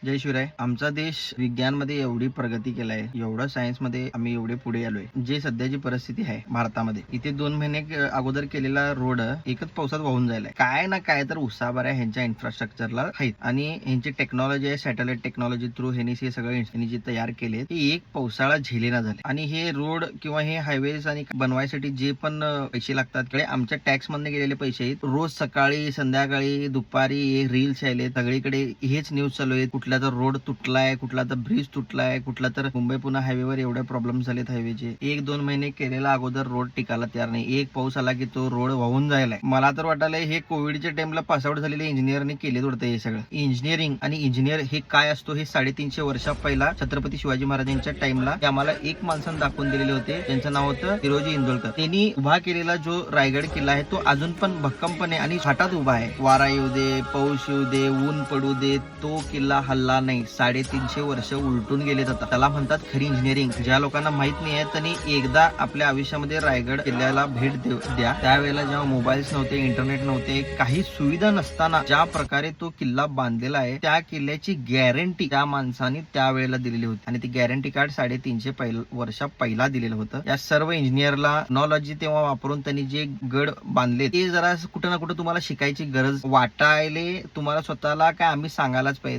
जय शिवराय. आमचा देश विज्ञानमध्ये एवढी प्रगती केलाय, एवढं सायन्समध्ये आम्ही एवढे पुढे आलोय. जे सध्याची परिस्थिती आहे भारतामध्ये, इथे 2 महिने अगोदर केलेला रोड एकच पावसात वाहून जायलाय. काय ना काय तर उसाबऱ्या ह्यांच्या इन्फ्रास्ट्रक्चरला आहेत आणि ह्यांची टेक्नॉलॉजी आहे, सॅटेलाइट टेक्नॉलॉजी थ्रू ह्यांनी हे सगळं ह्यांनी जे तयार केले ते एक पावसाळा झेलेना झाले. आणि हे रोड किंवा हे हायवेज आणि बनवायसाठी जे पण पैसे लागतात ते आमच्या टॅक्स मधून गेलेले पैसे आहेत. रोज सकाळी, संध्याकाळी, दुपारी रील्स यायले, सगळीकडे हेच न्यूज चालू आहे. कुठला तर रोड तुटलाय, कुठला तर ब्रिज तुटलाय, कुठला तर मुंबई पुणे हायवेवर एवढे प्रॉब्लेम झालेत हायवेचे. 1-2 महिने केलेला अगोदर रोड टिकायला तयार नाही. एक पाऊस आला की तो रोड वाहून जायलाय. मला तर वाटायलंय हे कोविडच्या टाइमला पासआउट झालेले इंजिनियरने केले वाटतं हे सगळं. इंजिनिअरिंग आणि इंजिनियर हे काय असतो हे 350 वर्षा पहिला छत्रपती शिवाजी महाराजांच्या टाइमला आम्हाला एक माणसानं दाखवून दिलेले होते. त्यांचं नाव होतं हिरोजी इंदोळकर. त्यांनी उभा केलेला जो रायगड किल्ला आहे तो अजून पण भक्कमपणे आणि घाटात उभा आहे. वारा येऊ दे, पाऊस येऊ दे, ऊन पडू दे, तो किल्ला हल्ला नाही. 350 वर्ष उलटून गेले जातात. त्याला म्हणतात खरी इंजिनिअरिंग. ज्या लोकांना माहित नाही आहे त्यांनी एकदा आपल्या आयुष्यामध्ये रायगड किल्ल्याला भेट द्या. त्यावेळेला जेव्हा मोबाईल्स नव्हते, इंटरनेट नव्हते, काही सुविधा नसताना ज्या प्रकारे तो किल्ला बांधलेला आहे त्या किल्ल्याची गॅरंटी त्या माणसाने त्यावेळेला दिलेली होती आणि ती गॅरंटी कार्ड 350 वर्षा पहिला दिलेलं होतं. या सर्व इंजिनियरला टेक्नॉलॉजी तेव्हा वापरून त्यांनी जे गड बांधले ते जरा कुठं ना कुठं तुम्हाला शिकायची गरज वाटायले तुम्हाला स्वतःला काय आम्ही सांगायलाच पाहिजे.